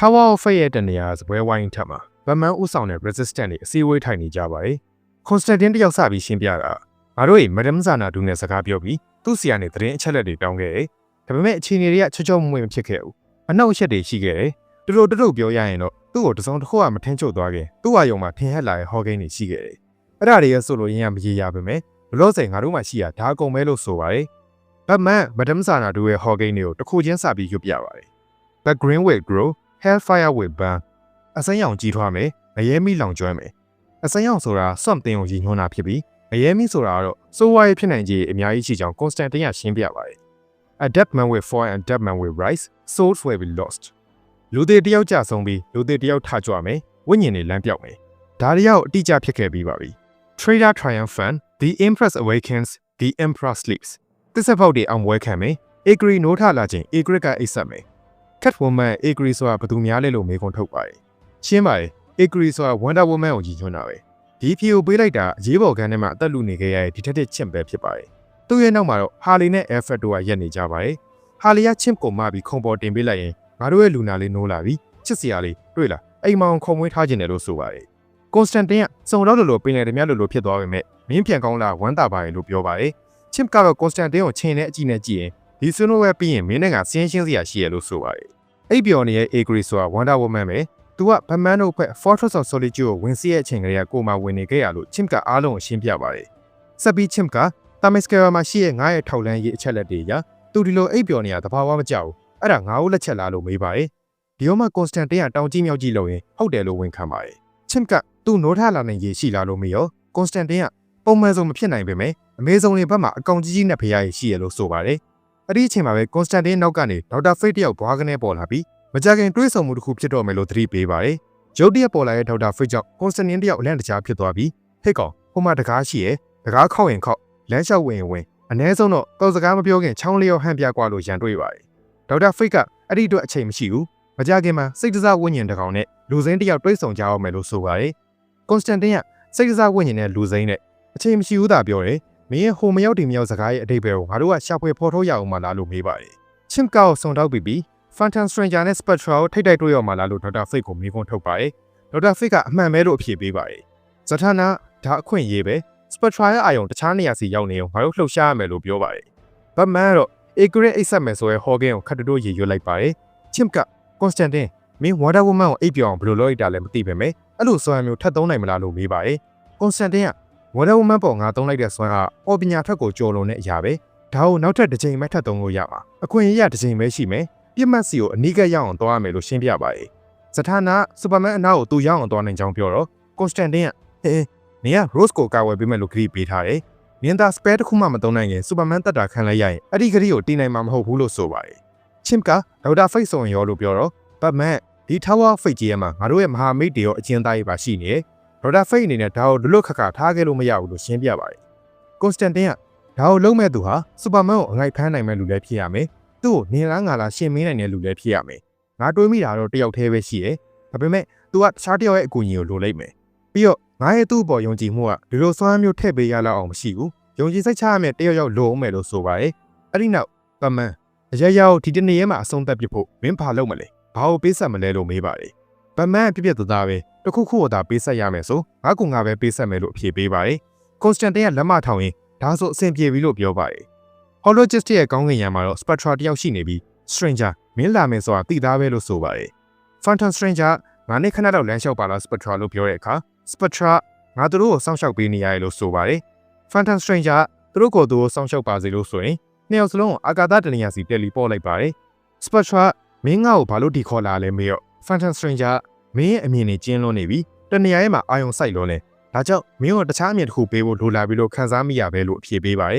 Tower of Fate ရဲ့တနေရာစပွဲဝိုင်းထက်မှာဗမန်ဥဆောင်တဲ့ resistant တွေအစည်းအဝေးထိုင်နေကြပါတယ်။ Constantine တယောက်စပြီးရှင်းပြတာငါတို့ရဲ့ Madam Zana ဒူနဲ့စကားပြောပြီးသူ့စီကနေသတင်းအချက်လက်တွေတောင်းခဲ့တယ်။ဒါပေမဲ့အခြေအနေတွေကချောချောမွေ့မဖြစ်ခဲ့ဘူး။အနောက်အချက်တွေရှိခဲ့တယ်။တူတူပြောရရင်တော့သူ့ကိုတစုံတစ်ခုမှမထင်းချုပ်သွားခင်သူ့ဟာယုံမှာထင်ဟက်လာတဲ့ Hawking တွေရှိခဲ့တယ်။အဲ့ဒါတွေရဲ့ဆိုလို့ရင်းရမရေရပါမယ်။ဘလို့စိန်ငါတို့မှရှိရဒါအကုန်ပဲလို့ဆိုပါတယ်။ဗမန် Madam Zana ဒူရဲ့ Hawking တွေကိုတစ်ခုချင်းစပြီးရွတ်ပြပါတယ်။ The green will grow, hellfire will burn အစမ်းရောင်ကြီးထွားမယ်။အရဲမီလောင်ကျွမ်းမယ်။အစမ်းရောင်ဆိုတာ something ကိုရည်ညွှန်းတာဖြစ်ပြီးအရဲမီဆိုတာကတော့စိုးဝါးရေးဖြစ်နိုင်ခြေအများကြီးရှိကြောင်း Constantine ရှင်းပြပါတယ်။ A dead man will fall and dead man will rise, souls will be lost လူတွေတယောက်ကြဆုံးပြီးလူတွေတယောက်ထကြွမယ်ဝိညာဉ်တွေလမ်းပြောက်မယ်ဒါတယောက်အတိအကျဖြစ်ခဲ့ပြီးပါပြီ Trader triumphant the empress awakens the emperor sleeps သစ္စာဖောက်တွေအောင်ပွဲခံမယ် Agri နိုးထလာခြင်း Agri ကအိပ်ဆက်မယ် Catwoman Agri ဆိုတာဘယ်သူများလဲလို့မေးခွန်းထုတ်ပါတယ်ရှင်းပါတယ် Agri ဆိုတာ Wonder Woman ကိုကြီးညွှန်းတာပဲဒီဖြေကိုပေးလိုက်တာအရေးပေါ်ကန်းထဲမှာအသက်လူနေခဲ့ရတဲ့ Detective Chimp ပဲဖြစ်ပါတယ်သူ့ရဲ့နောက်မှာတော့ Harley နဲ့ Alfred တို့ကရက်နေကြပါတယ် Harley က Chimp ကိုမှပြီးခုံပေါ်တင်ပေးလိုက်ရင်ငါတို့ရဲ့လူနာလေးနိုးလာပြီချစ်စရာလေးတွေ့လားအိမ်မောင်ခုံမွေးထားခြင်းတယ်လို့ဆိုပါတယ် Constantine ကစုံတော့လို့ပင်လေတမျှလို့ဖြစ်သွားပေမဲ့မင်းပြန်ကောင်းလာဝမ်းသာပါတယ်လို့ပြောပါတယ် Chimp ကတော့ Constantine ကိုချင်းနဲ့အကြည့်နဲ့ကြည့်ရင်ဒီဆွနိုးဝဲပြီးရင်မင်းနဲ့ကစင်းရှင်းစရာရှိရလို့ဆိုပါတယ်အိပ်ပျော်နေတဲ့ Agri ဆိုတာ Wonder Woman ပဲသူက Batman တို့ဖက် Fortress of Solitude ကိုဝင်စီးရဲ့အချိန်ကလေးကကိုမှဝင်နေခဲ့ရလို့ Chimp ကအားလုံးကိုရှင်းပြပါတယ်ဆက်ပြီး Chimp က Themyscira မှာရှိရဲ့ငါးရဲ့ထောက်လန်းရေးအချက်လက်တွေရသူဒီလိုအိပ်ပျော်နေတာတဘာဝမကြောက်ဘူးအဲ့ဒါငါ့ကိုလက်ချက်လားလို့မေးပါတယ်ဒီတော့မှ Constantine ကတောင်ကြီးမြောက်ကြီးလို့ရင်ဟုတ်တယ်လို့ဝန်ခံပါတယ် Chimp ကသူ့နိုးထလာနိုင်ရေးရှိလားလို့မေးရော Constantine ကပုံမှန်ဆုံးမဖြစ်နိုင်ပေမဲ့အမေဆုံးတွေဘက်မှာအကောင်ကြီးကြီးနဲ့ဖရားကြီးရှိရလို့ဆိုပါတယ်အဲ့ဒီအချိန်မှာပဲ Constantine နောက်ကနေ Dr. Fate တယောက်ဘွားကနေပေါ်လာပြီးမကြခင်တွေးဆုံမှုတစ်ခုဖြစ်တော့မယ်လို့သတိပေးပါတယ်ရုတ်တရက်ပေါ်လာတဲ့ Dr. Fate ကြောင့် Constantine တယောက်အလန့်တကြားဖြစ်သွားပြီးဟစ်ကောင်ဟိုမှာတကားရှိရဲ့တကားခောက်ရင်ခောက်လမ်းလျှောက်ဝင်အနည်းဆုံးတော့တော်စကားမပြောခင်ချောင်းလျောဟန်ပြကွာလို့ရန်တွေးပါတယ်ဒေါက်တာဖိတ်ကအဲ့ဒီအတွက်အချိန်မရှိဘူးမကြခင်မှာစိတ်တစားဝိညာဉ်တစ်ကောင်နဲ့လူစိမ်းတစ်ယောက်တွေးဆုံကြအောင်မယ်လို့ဆိုပါတယ်ကွန်စတန်တင်းကစိတ်တစားဝိညာဉ်နဲ့လူစိမ်းနဲ့အချိန်မရှိဘူးသာပြောတယ်မင်းရဲ့ဟိုမရောက်ဒီမရောက်စကားရဲ့အတိတ်ပဲကိုငါတို့ကရှာဖွေဖော်ထုတ်ရအောင်မလားလို့မေးပါတယ်ချင်ကောက်ဆုံတောက်ပြီး Phantom Stranger နဲ့ Spectra ကိုထိတ်တိုက်တွေ့ရမှာလားလို့ဒေါက်တာဖိတ်ကိုမေးခွန်းထုတ်ပါတယ်ဒေါက်တာဖိတ်ကအမှန်ပဲလို့အဖြေပေးပါတယ်ဇထနာဒါအခွင့်ရေးပဲSpectra ရဲ့အာယုံတခြားနေရာစီရောက်နေအောင်ငါတို့လှုပ်ရှားရမယ်လို့ပြောပါတယ်။ဗတ်မန်ကတော့ Agri အိတ်ဆက်မယ်ဆိုရဲ Hawking ကိုခတ်တိုးရေရွတ်လိုက်ပါတယ်။ Chimp က Constantine မင်း Wonder Woman ကိုအိပ်ပြောင်းဘယ်လိုလုပ်လိုက်တာလဲမသိပေမဲ့အဲ့လိုစွမ်းမျိုးထပ်သုံးနိုင်မလားလို့မေးပါတယ်။ Constantine က Wonder Woman ပေါ်ငါသုံးလိုက်တဲ့စွမ်းဟာအော်ပညာထက်ကိုကျော်လွန်တဲ့အရာပဲ။ဒါကိုနောက်ထပ်တစ်ချိန်မှထပ်သုံးလို့ရမှာ။အခွင့်အရေးတစ်ချိန်ပဲရှိမယ်။ပြစ်မှတ်စီကိုအနီးကပ်ရောက်အောင်သွားရမယ်လို့ရှင်းပြပါတယ်။ဇထနာ Superman အနားကိုသူရောက်အောင်သွားနိုင်ကြောင်းပြောတော့ Constantine ကနေက Rose ကိုကာဝယ်ပေးမယ်လို့ဂရီပေးထားတယ်။မြင်းသား spare တစ်ခုမှမသုံးနိုင်ရင် Superman တက်တာခံလိုက်ရရင်အဲ့ဒီဂရီကိုတီးနိုင်မှာမဟုတ်ဘူးလို့ဆိုပါတယ်။ Chimp ကဒေါက်တာ Fate ဆိုရင်ရောလို့ပြောတော့ Batman ဒီ Tower Fate ကြီးရဲ့မှာငါတို့ရဲ့မဟာမိတ်တွေရောအကျဉ်းသားတွေပါရှိနေတယ်။ဒေါက်တာ Fate အနေနဲ့ဒါကိုလွတ်ခါထားခဲ့လို့မရဘူးလို့ရှင်းပြပါတယ်။ Constantine ကဒါကိုလုံးမဲ့သူဟာ Superman ကိုအငိုက်ဖမ်းနိုင်မဲ့လူလည်းဖြစ်ရမယ်။သူ့ကိုနေလားငါလားရှင်းမင်းနိုင်တဲ့လူလည်းဖြစ်ရမယ်။ငါတွေးမိတာတော့တယောက်တည်းပဲရှိတယ်။ဒါပေမဲ့ तू ကတခြားတယောက်ရဲ့အကူအညီကိုလိုလိုက်မယ်။ပြီးတော့ငါရဲ့သူ့ပေါ်ယုံကြည်မှုကဒီလိုစွမ်းမျိုးထည့်ပေးရလောက်အောင်မရှိဘူးယုံကြည်စိတ်ချရမယ့်တယောက်လိုအောင်မယ်လို့ဆိုပါတယ်အဲ့ဒီနောက်ဗမန်အရရောက်ဒီတနေ့ရဲမှာအဆုံးသတ်ပြဖို့မင်းဘာလုပ်မလဲဘာကိုပေးဆက်မလဲလို့မေးပါတယ်ဗမန်ပြသားပဲတခုခုသာပေးဆက်ရမယ်ဆိုငါကငါပဲပေးဆက်မယ်လို့အဖြေပေးပါတယ်ကွန်စတန်တင်းကလက်မထောင်ရင်ဒါဆိုအဆင်ပြေပြီလို့ပြောပါတယ်ဟော်လိုဂျစ်ရဲ့ကောင်းကင်ယံမှာတော့ Spectra တယောက်ရှိနေပြီး Stranger မင်းလာမယ်ဆိုတာသိသားပဲလို့ဆိုပါတယ် Phantom Stranger ငါနဲ့ခဏတော့လမ်းလျှောက်ပါလား Spectra လို့ပြောတဲ့အခါ Spectra ငါတို့ကိုစောင့်ရှောက်ပေးနေရတယ်လို့ဆိုပါတယ် Phantom Stranger သူတို့ကိုစောင့်ရှောက်ပါစေလို့ဆိုရင်နှစ်ယောက်စလုံးအာကာသတနေရာစီတက်လီပို့လိုက်ပါတယ် Spectra မင်းငါ့ကိုဘာလို့ဒီခေါ်လာလဲမေးတော့ Phantom Stranger မင်းရဲ့အမြင်နဲ့ကျင်းလွန်းနေပြီတနေရာရဲ့မှာအာယုံစိုက်လွန်းနေဒါကြောင့်မင်းကိုတခြားအမြင်တစ်ခုပေးဖို့လိုလာပြီလို့ခံစားမိရပဲလို့အဖြေပေးပါတယ်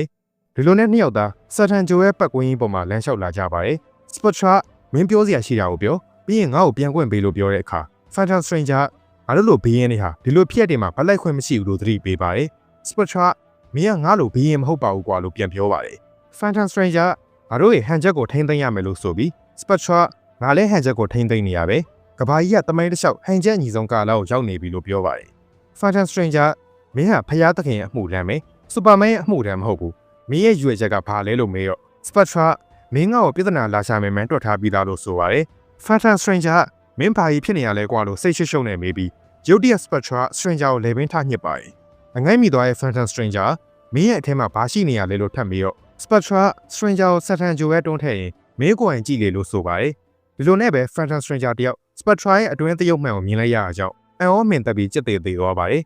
ဒီလိုနဲ့နှစ်ယောက်သားဆာတန်ဂျိုရဲ့ပတ်ကွင်းကြီးပေါ်မှာလမ်းလျှောက်လာကြပါတယ် Spectra မင်းပြောစရာရှိတာကိုပြောပြီးရင်ငါ့ကိုပြန်ခွင့်ပေးလို့ပြောတဲ့အခါ Phantom Strangerငါတို့လိုဘေးရင်တွေဟာဒီလိုဖြစ်တဲ့မှာဗလိုက်ခွင့်မရှိဘူးလို့သတိပေးပါတယ်။ Spectra မင်းကငါလိုဘေးရင်မဟုတ်ပါဘူးကွာလို့ပြန်ပြောပါတယ်။ Phantom Stranger ငါတို့ရဲ့ဟန်ချက်ကိုထိန်းသိမ်းရမယ်လို့ဆိုပြီး Spectra ငါလည်းဟန်ချက်ကိုထိန်းသိမ်းနေရပဲ။ကဘာကြီးကတမိုင်းတစ်လျှောက်ဟန်ချက်အညီဆုံးကာလာကိုရောက်နေပြီလို့ပြောပါတယ်။ Phantom Stranger မင်းဟာဖျားသခင်ရဲ့အမှုတမ်းပဲ။ Superman ရဲ့အမှုတမ်းမဟုတ်ဘူး။မင်းရဲ့ရွေချက်ကဘာလဲလို့မေးတော့ Spectra မင်းငါ့ကိုပြဿနာလာရှာမယ်မှန်းတွက်ထားပြီးသားလို့ဆိုပါတယ်။ Phantom Stranger မင်းဘာကြီးဖြစ်နေရလဲကွာလို့စိတ်ရှုပ်နေမိပြီးရုတ်တရက် Spectra Stranger ကိုလေပင်ထားညစ်ပါတယ်အငိုက်မိသွားတဲ့ Phantom Stranger မင်းရဲ့အထက်မှာဘာရှိနေရလဲလို့ထပ်ပြီးတော့ Spectra Stranger ကို Saturn ဂျိုပဲတွန်းထည့်ရင်မင်းကိုယ်တိုင်ကြည့်လေလို့ဆိုပါတယ်ဒီလိုနဲ့ပဲ Phantom Stranger တယောက် Spectra ရဲ့အတွင်းသရုပ်မှန်ကိုမြင်လိုက်ရတာကြောင့်အန်အောမင်တက်ပြီးကြက်သေးသေးသွားပါတယ်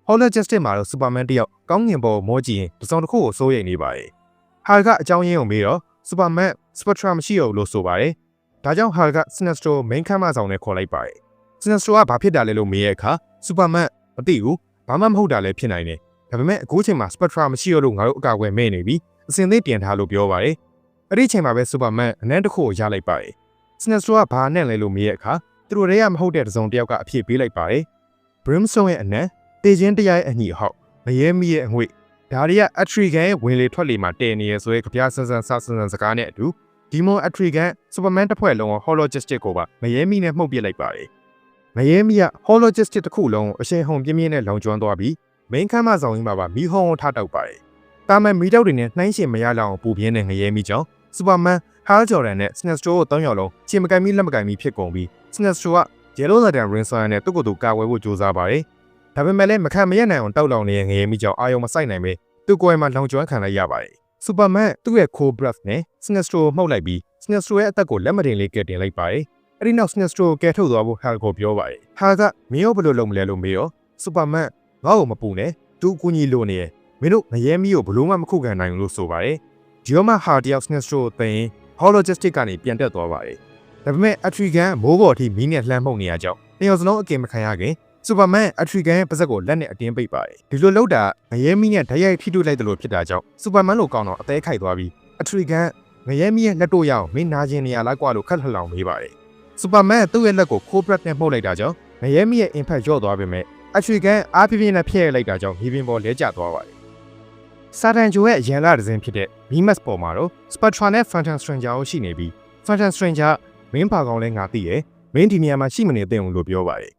Hollow Justice မှာတော့ Superman တယောက်ကောင်းငင်ပေါ်မောကြည့်ရင်တစ်စုံတစ်ခုကိုစိုးရိမ်နေပါတယ်ဟာကအကြောင်းရင်းကိုမေးတော့ Superman Spectra မရှိတော့လို့ဆိုပါတယ်ဒါကြောင့်ဟာက Sinestro main ခန်းမဆောင်နဲ့ခေါ်လိုက်ပါတယ် Sinestro ကဘာဖြစ်တာလဲလို့မေးရတဲ့အခါ Superman မသိဘူးဘာမှမဟုတ်တာလည်းဖြစ်နိုင်တယ်ဒါပေမဲ့အခုချိန်မှာ Spectra မရှိတော့လို့ငါတို့အကာအကွယ်မဲ့နေပြီအစင်သေးတင်ထားလို့ပြောပါတယ်အဲ့ဒီချိန်မှာပဲ Superman အနံ့တစ်ခုကိုရလိုက်ပါတယ် Sinestro ကဘာနဲ့လဲလို့မေးရတဲ့အခါသူတို့တွေကမဟုတ်တဲ့တစုံတစ်ယောက်ကအဖြစ်ပေးလိုက်ပါတယ် Brimstone ရဲ့အနံ့တေချင်းတရားရဲ့အညီဟောက်မရဲမီရဲ့အငွေ့ဒါတွေက Atrigan ရဲ့ဝင်လေထွက်လေမှာတည်နေရဆိုရဲကြပြဆန်းဆန်းစကားနဲ့အတူဒီမို Atrigan Superman တစ်ဖွဲ့လုံးကို Hollow Justice ကိုပါမရဲမီနဲ့မှုတ်ပစ်လိုက်ပါတယ်မရဲမီက Hollow Justice တစ်ခုလုံးအရှင်ဟုန်ပြင်းပြင်းနဲ့လောင်ကျွမ်းသွားပြီး main ခန်းမဆောင်ရင်းမှာပါမီးဟုံးထားတောက်ပါတယ်တာမန်မီးတောက်တွေနဲ့နှိုင်းရှင်မရလောက်အောင်ပူပြင်းတဲ့ငရဲမီကြောင့် Superman Hal Jordan နဲ့ Sinestro ကို3ယောက်လုံးချင်းမကန်မီလက်မကန်မီဖြစ်ကုန်ပြီး Sinestro က Yellow Lantern Rinson နဲ့သူ့ကိုယ်သူကာဝယ်ဖို့ကြိုးစားပါတယ်ဒါပေမဲ့လည်းမခံမရနိုင်အောင်တောက်လောင်နေတဲ့ငရဲမီကြောင့်အာယုံမဆိုင်နိုင်ပဲသူ့ကိုယ်မှာလောင်ကျွမ်းခံလိုက်ရပါတယ် Superman သူ့ရဲ့ Cold Breath နဲ့ Sinestro ကိုမှုတ်လိုက်ပြီး Sinestro ရဲ့အသက်ကိုလက်မတင်လေးကဲတင်လိုက်ပါတယ်အဲ့ဒီနောက် Sinestro ကိုကယ်ထုတ်သွားဖို့ Hal ကိုပြောပါတယ် Hal ကမင်းတို့ဘယ်လိုလုပ်မလဲလို့မေးတော့ Superman ငါ့ကိုမပူနဲ့သူအကူကြီးလို့နေရမင်းတို့ငရဲမီကိုဘလို့မှမခုခံနိုင်ဘူးလို့ဆိုပါတယ်ဒီတော့မှ Hal တယောက် Sinestro ကိုသိရင် Hollow Justice ကနေပြန်တက်သွားပါတယ်ဒါပေမဲ့ Atrigan မိုးပေါ်အထိမီးနဲ့လှမ်းမှုန်နေရကြောင်းနှစ်ယောက်စလုံးအကင်မခံရခင်Superman Atrigan ရဲ့ပါးစပ်ကိုလက်နဲ့အတင်းပိတ်ပါတယ်ဒီလိုလုပ်တာငရဲမီနဲ့ဓာတ်ရိုက်ထိတွေ့လိုက်တယ်လို့ဖြစ်တာကြောင့် Superman လိုကောင်းတော့အသေးခိုက်သွားပြီး Atrigan ငရဲမီရဲ့လက်တို့ရအောင်မင်းနာကျင်နေရလားကွာလို့ခက်လှလောင်မေးပါတယ် Superman သူ့ရဲ့လက်ကို Cold Breath နဲ့မှုတ်လိုက်တာကြောင့်ငရဲမီရဲ့ impact လျော့သွားပေမဲ့ Atrigan အားပြင်းပြင်းနဲ့ဖျက်လိုက်တာကြောင့်မြေပြင်ပေါ်လဲကျသွားပါတယ် Saturn ဂျိုရဲ့ရန်လာဒဇင်ဖြစ်တဲ့ Mimas ပေါ်မှာတော့ Spectra နဲ့ Phantom Stranger ကိုရှိနေပြီး Phantom Stranger မင်းပါကောင်းလဲငါသိရဲ့မင်းဒီနေရာမှာရှိမနေသင့်ဘူးလို့ပြောပါတယ်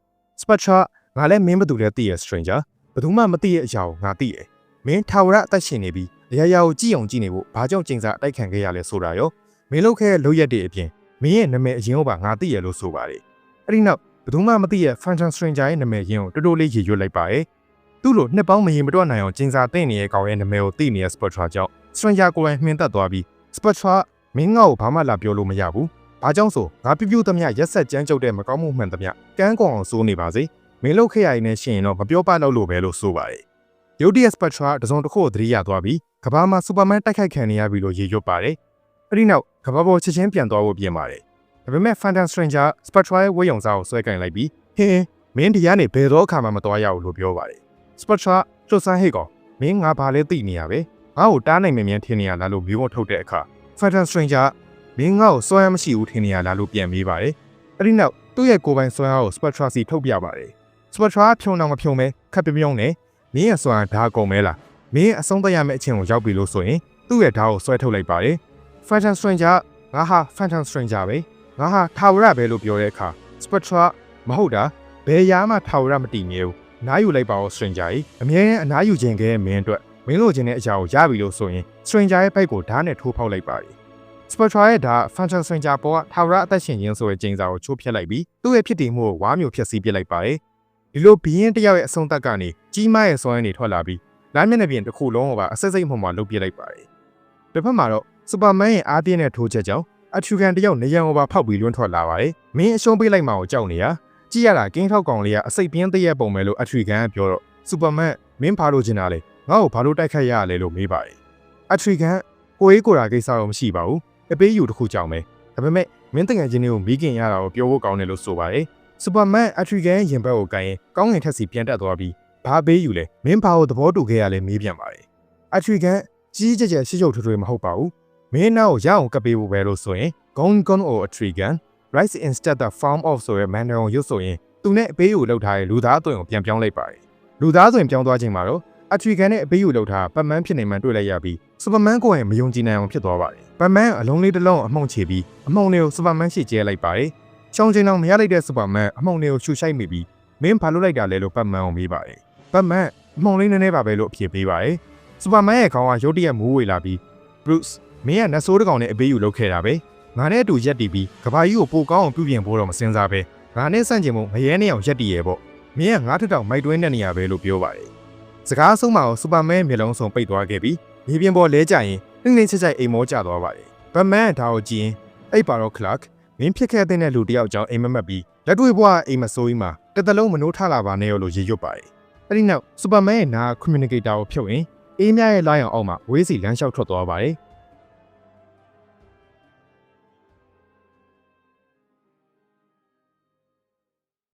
Spectra ငါလည်းမင်းဘသူလဲသိရဲ့ Stranger ဘယ်သူမှမသိရဲ့အရာကိုငါသိရဲ့မင်းထာဝရအသက်ရှင်နေပြီးအရာရာကိုကြည့်အောင်ကြည့်နေဖို့ဘာကြောင့်ကျင်းစာအတိုက်ခံခဲ့ရလဲဆိုတာရောမင်းလုပ်ခဲ့တဲ့လုပ်ရက်တွေအပြင်မင်းရဲ့နာမည်အရင်ကပါငါသိရဲ့လို့ဆိုပါတယ်အဲ့ဒီနောက်ဘယ်သူမှမသိရဲ့ Phantom Stranger ရဲ့နာမည်ရင်းကိုတိုးလေးရေရွတ်လိုက်ပါတယ်သူ့လိုနှစ်ပေါင်းမရင်မတွက်နိုင်အောင်ကျင်းစာသိနေတဲ့ကောင်ရဲ့နာမည်ကိုသိနေတဲ့ Spectra ကြောင့် Stranger ကိုယ်တိုင်မှင်သက်သွားပြီး Spectra မင်းငါ့ကိုဘာမှလာပြောလို့မရဘူးဘာကြောင့်ဆိုငါပြပြသမျှရက်ဆက်ကြမ်းကြုတ်တဲ့မကောင်းမှုမှန်သမျှကန်းကောင်အောင်စိုးနေပါစေမင်းလုပ်ခဲ့ရရင်လည်းရှင်ရင်တော့မပြောပလောက်လို့ပဲလို့ဆိုပါတယ်ရုတ်တရက် Spectra တစုံတစ်ခုကိုသတိရသွားပြီးကဘာမှာ Superman တိုက်ခိုက်ခံနေရပြီလို့ရေရွတ်ပါတယ်အဲ့ဒီနောက်ကဘာပေါ်ချက်ချင်းပြန်သွားဖို့ပြင်ပါတယ်ဒါပေမဲ့ Phantom Stranger Spectra ရဲ့ဝေယုံစားကိုဆွဲကင်လိုက်ပြီးဟင်းမင်းတရားနေဘယ်တော့အခါမှမတော်ရဘူးလို့ပြောပါတယ် Spectra လွတ်ဆန်းဟိတ်ကောင်မင်းငါဘာလဲသိနေရပဲငါ့ကိုတားနိုင်မမြင်ထင်နေရလားလို့မျိုးမထုတ်တဲ့အခါ Phantom Stranger မင်းငါ့ကိုစွမ်းရမရှိဘူးထင်နေရလားလို့ပြန်မေးပါတယ်အဲ့ဒီနောက်သူ့ရဲ့ကိုယ်ပိုင်စွမ်းအားကို Spectra စီထုတ်ပြပါတယ် Spectra ဖြုံတော့မဖြုံမဲခပ်ပြုံးနဲ့မင်းရဲ့စွမ်းအားဓာတ်ကုန်မဲလားမင်းအဆုံးသတ်ရမယ့်အချင်းကိုရောက်ပြီလို့ဆိုရင်သူ့ရဲ့ဓာတ်ကိုဆွဲထုတ်လိုက်ပါတယ် Phantom Stranger ငါဟာ Phantom Stranger ပဲငါဟာထာဝရပဲလို့ပြောတဲ့အခါ Spectra မဟုတ်တာဘယ်ရာမှထာဝရမတည်မြဲဘူးနားယူလိုက်ပါဦး Stranger ကြီးအမြဲတမ်းအနားယူခြင်းကဲမင်းအတွက်မင်းလိုချင်တဲ့အရာကိုရပြီလို့ဆိုရင် Stranger ရဲ့ဘိတ်ကိုဓာတ်နဲ့ထိုးဖောက်လိုက်ပါတယ် Spectra ရဲ့ဓာတ် Phantom Stranger ပေါ်ကထာဝရအသက်ရှင်ခြင်းဆိုတဲ့ကျင်းစာကိုချိုးဖျက်လိုက်ပြီးသူ့ရဲ့ဖြစ်တည်မှုကိုဝါမျိုးဖျက်ဆီးပစ်လိုက်ပါတယ်ဒီလိုဘီရင်တယောက်ရဲ့အဆုံးသတ်ကနေကြီးမားရဲ့စွမ်းရည်တွေထွက်လာပြီးလမ်းမျက်နှာပြင်တစ်ခုလုံးကိုပါအဆက်စိတ်မှမှာလုတ်ပစ်လိုက်ပါတယ်တစ်ဖက်မှာတော့ Superman ရဲ့အားပြင်းတဲ့ထိုးချက်ကြောင့်Atrigan တယောက်နေရန်ကိုပါဖောက်ပြီးလွန်းထွက်လာပါတယ်မင်းအရှုံးပေးလိုက်မှကိုကြောက်နေရကြည့်ရတာကင်းထောက်ကောင်လေးကအစိတ်ပြင်းသေးရဲ့ပုံပဲလို့ Atrigan ကပြောတော့ Superman မင်းဘာလို့ချင်တာလဲငါ့ကိုဘာလို့တိုက်ခိုက်ရလဲလို့မေးပါတယ် Atrigan ကိုရေးကိုရာကိစ္စတော့မရှိပါဘူးအပေးယူတစ်ခုကြောင့်ပဲဒါပေမဲ့မင်းတငယ်ချင်းတွေကိုမိခင်ရတာကိုပြောဖို့ကောင်းတယ်လို့ဆိုပါတယ် Superman Atrigan ရင်ဘတ်ကိုကိုင်းရင်ကောင်းငင်ထက်စီပြန်တက်သွားပြီးဘာပေးယူလဲမင်းဘာကိုသဘောတူခဲ့ရလဲမေးပြန်ပါတယ် Atrigan ကြီးကြဲရှစ်ချုပ်ထွေးမဟုတ်ပါဘူးမင်းနောက်ရအောင်ကပ်ပေးဖို့ပဲလို့ဆိုရင် Gon or Atrigan Rise instead the form of ဆိုရဲ manual ကိုရွတ်ဆိုရင်သူနဲ့အပေးယူလောက်ထားတဲ့လူသားအသွင်ကိုပြန်ပြောင်းလိုက်ပါတယ်လူသားဆိုရင်ပြောင်းသွားချိန်မှာတော့ Atrigan နဲ့အပေးယူလောက်ထားပတ်မန်းဖြစ်နေမှတွေ့လိုက်ရပြီး Superman ကိုယ်ရင်မယုံကြည်နိုင်အောင်ဖြစ်သွားပါတယ်ပတ်မန်းအလုံးလေးတစ်လုံးအမှုန့်ချပြီးအမှုန့်လေးကို Superman ရှေ့ကျဲလိုက်ပါတယ်ချောင်းချင်းအောင်မရလိုက်တဲ့ Superman အမှုန့်လေးကိုရှူရှိုက်မိပြီးမင်းဘာလုပ်လိုက်တာလဲလို့ပတ်မန်းကိုမေးပါတယ်ပတ်မန်းအမှုန့်လေးနည်းနည်းပါပဲလို့အဖြေပေးပါတယ် Superman ရဲ့ခေါင်းကရုတ်တရက်မူးဝေလာပြီး Bruce မင်းကနတ်ဆိုးတစ်ကောင်နဲ့အပေးယူလုပ်ခဲ့တာပဲငါနဲ့အတူရက်တည်ပြီးကဘာကြီးကိုပိုကောင်းအောင်ပြုပြင်ဖို့တော့မစင်စားပဲ ငါနဲ့ဆန့်ကျင်မှုမရဲနဲ့အောင်ရက်တည်ရဲပေါ့မင်းကငါထက်တောင်မိုက်တွင်းတဲ့နေရာပဲလို့ပြောပါတယ်စကားအဆုံးမှာစူပါမန်မျက်လုံးစုံပိတ်သွားခဲ့ပြီးမြေပြင်ပေါ်လဲကျရင်နှင်းနှင်းချက်ချက်အိမ်မောကျသွားပါတယ်ဘတ်မန်ဒါကိုကြည့်ရင်အိပ်ပါတော့ခလတ်မင်းဖြစ်ခဲ့တဲ့လူတယောက်ကြောင့်အိမ်မမက်ပြီးလက်တွေ့ဘဝအိမ်မဆိုးကြီးမှာတစ်သလုံးမနှိုးထလာပါနဲ့လို့ရေရွတ်ပါတယ်အဲ့ဒီနောက်စူပါမန်ရဲ့နာကွန်မြူနီကေတာကိုဖြုတ်ရင်အေးမြရဲ့လိုင်းအောင်အောက်မှာဝေးစီလမ်းလျှောက်ထွက်သွားပါတယ်